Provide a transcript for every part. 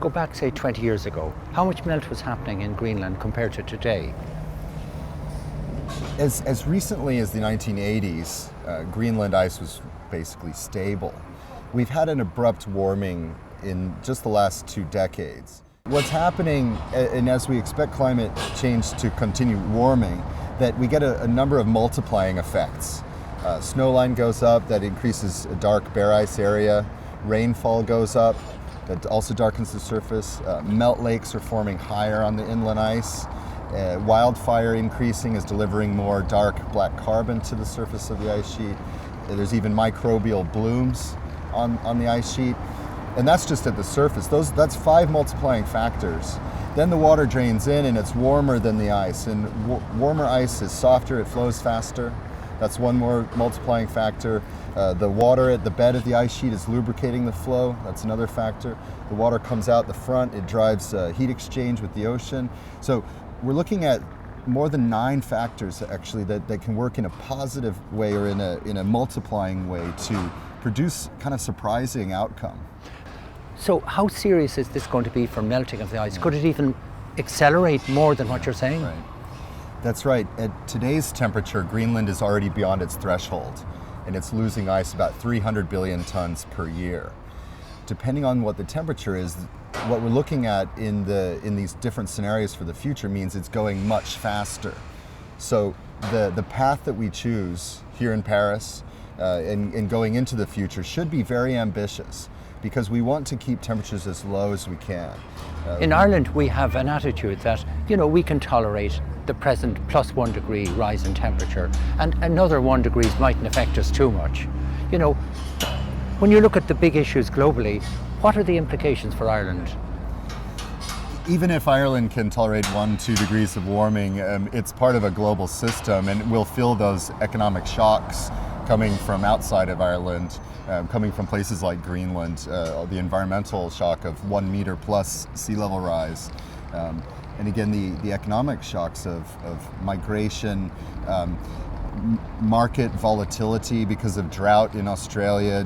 go back, say, 20 years ago, how much melt was happening in Greenland compared to today? As recently as the 1980s, Greenland ice was basically stable. We've had an abrupt warming in just the last 2 decades. What's happening, and as we expect climate change to continue warming, that we get a number of multiplying effects. Snowline goes up, that increases a dark bare ice area. Rainfall goes up, that also darkens the surface. Melt lakes are forming higher on the inland ice. Wildfire increasing is delivering more dark black carbon to the surface of the ice sheet. There's even microbial blooms on the ice sheet. And that's just at the surface. That's 5 multiplying factors. Then the water drains in and it's warmer than the ice. And warmer ice is softer, it flows faster. That's one more multiplying factor. The water at the bed of the ice sheet is lubricating the flow. That's another factor. The water comes out the front, it drives heat exchange with the ocean. So we're looking at more than 9 factors actually that can work in a positive way or in a multiplying way to produce kind of surprising outcome. So how serious is this going to be for melting of the ice? Could it even accelerate more than what you're saying? Right. That's right. At today's temperature, Greenland is already beyond its threshold, and it's losing ice about 300 billion tons per year. Depending on what the temperature is, what we're looking at in these different scenarios for the future means it's going much faster. So the path that we choose here in Paris and going into the future should be very ambitious, because we want to keep temperatures as low as we can. In Ireland, we have an attitude that, we can tolerate the present +1 degree rise in temperature, and another 1 degree mightn't affect us too much. When you look at the big issues globally, what are the implications for Ireland? Even if Ireland can tolerate 1-2 degrees of warming, it's part of a global system, and we'll feel those economic shocks coming from outside of Ireland, coming from places like Greenland, the environmental shock of 1 meter plus sea level rise. And again, the economic shocks of migration, market volatility because of drought in Australia.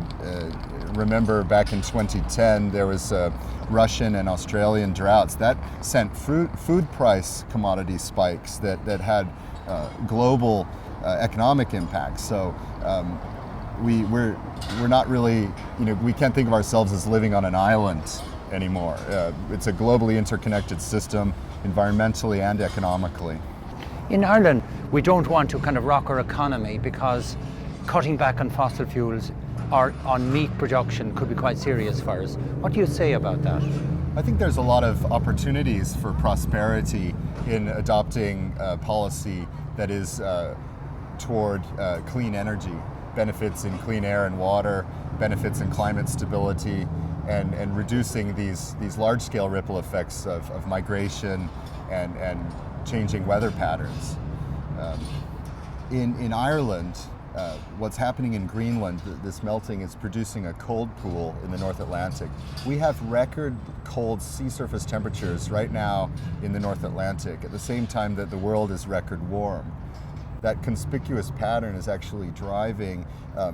Remember back in 2010, there was Russian and Australian droughts. That sent food price commodity spikes that had global economic impacts. So we're not really, we can't think of ourselves as living on an island anymore. It's a globally interconnected system, environmentally and economically. In Ireland, we don't want to kind of rock our economy because cutting back on fossil fuels or on meat production could be quite serious for us. What do you say about that? I think there's a lot of opportunities for prosperity in adopting policy that is toward clean energy, benefits in clean air and water, benefits in climate stability, and reducing these large-scale ripple effects of migration and changing weather patterns. In Ireland, what's happening in Greenland, this melting is producing a cold pool in the North Atlantic. We have record cold sea surface temperatures right now in the North Atlantic at the same time that the world is record warm. That conspicuous pattern is actually driving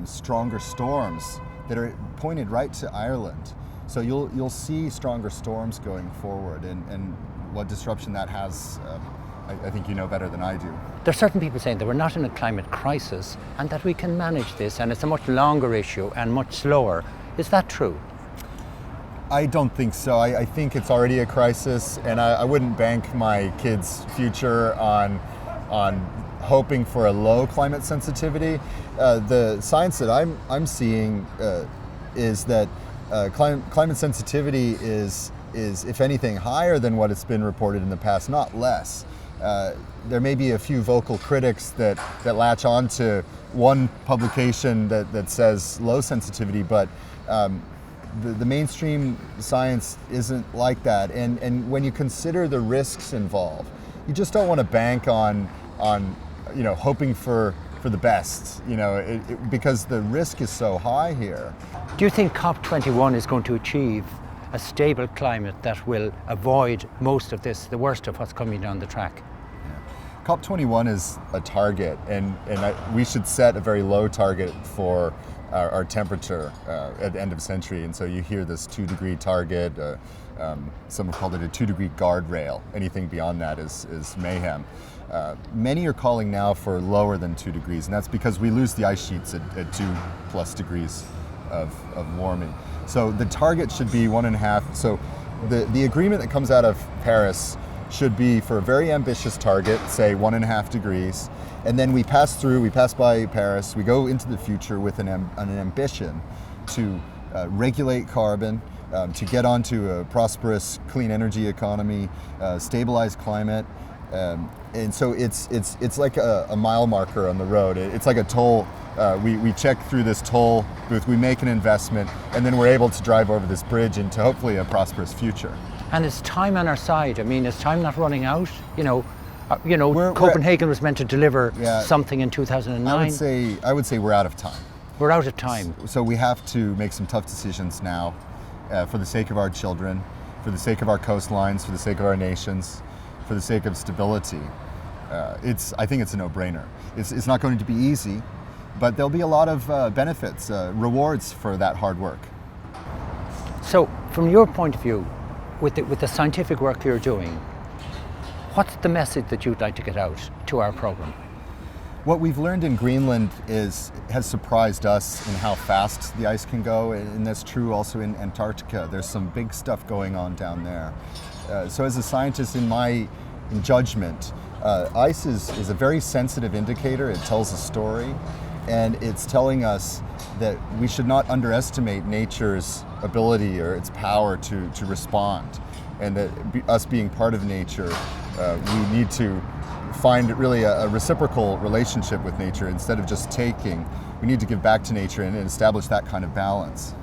stronger storms that are pointed right to Ireland. So you'll see stronger storms going forward, and what disruption that has, I think you know better than I do. There are certain people saying that we're not in a climate crisis and that we can manage this, and it's a much longer issue and much slower. Is that true? I don't think so. I think it's already a crisis, and I wouldn't bank my kids' future on hoping for a low climate sensitivity. The science that I'm seeing is that climate sensitivity is, if anything, higher than what it's been reported in the past, not less. There may be a few vocal critics that latch on to one publication that says low sensitivity, but the mainstream science isn't like that. And when you consider the risks involved, you just don't want to bank on hoping for the best, because the risk is so high here. Do you think COP21 is going to achieve a stable climate that will avoid most of this, the worst of what's coming down the track? COP21 is a target, and we should set a very low target for our temperature at the end of century. And so you hear this 2-degree target. Some have called it a 2-degree guardrail. Anything beyond that is mayhem. Many are calling now for lower than 2 degrees, and that's because we lose the ice sheets at 2+ degrees of warming. So the target should be 1.5. So the agreement that comes out of Paris should be for a very ambitious target, say 1.5 degrees, and then we pass by Paris, we go into the future with an ambition to regulate carbon, to get onto a prosperous clean energy economy, stabilize climate, and so it's like a mile marker on the road. It's like a toll. We check through this toll booth, we make an investment, and then we're able to drive over this bridge into hopefully a prosperous future. And is time on our side? I mean, is time not running out? Copenhagen was meant to deliver something in 2009. I would say we're out of time. We're out of time. So we have to make some tough decisions now, for the sake of our children, for the sake of our coastlines, for the sake of our nations, for the sake of stability. I think it's a no-brainer. It's not going to be easy, but there'll be a lot of benefits, rewards for that hard work. So, from your point of view, with the scientific work you're doing, what's the message that you'd like to get out to our program? What we've learned in Greenland has surprised us in how fast the ice can go, and that's true also in Antarctica. There's some big stuff going on down there. So as a scientist, in judgment, ice is a very sensitive indicator. It tells a story, and it's telling us that we should not underestimate nature's ability or its power to respond, and that us being part of nature, we need to find really a reciprocal relationship with nature instead of just taking. We need to give back to nature and establish that kind of balance.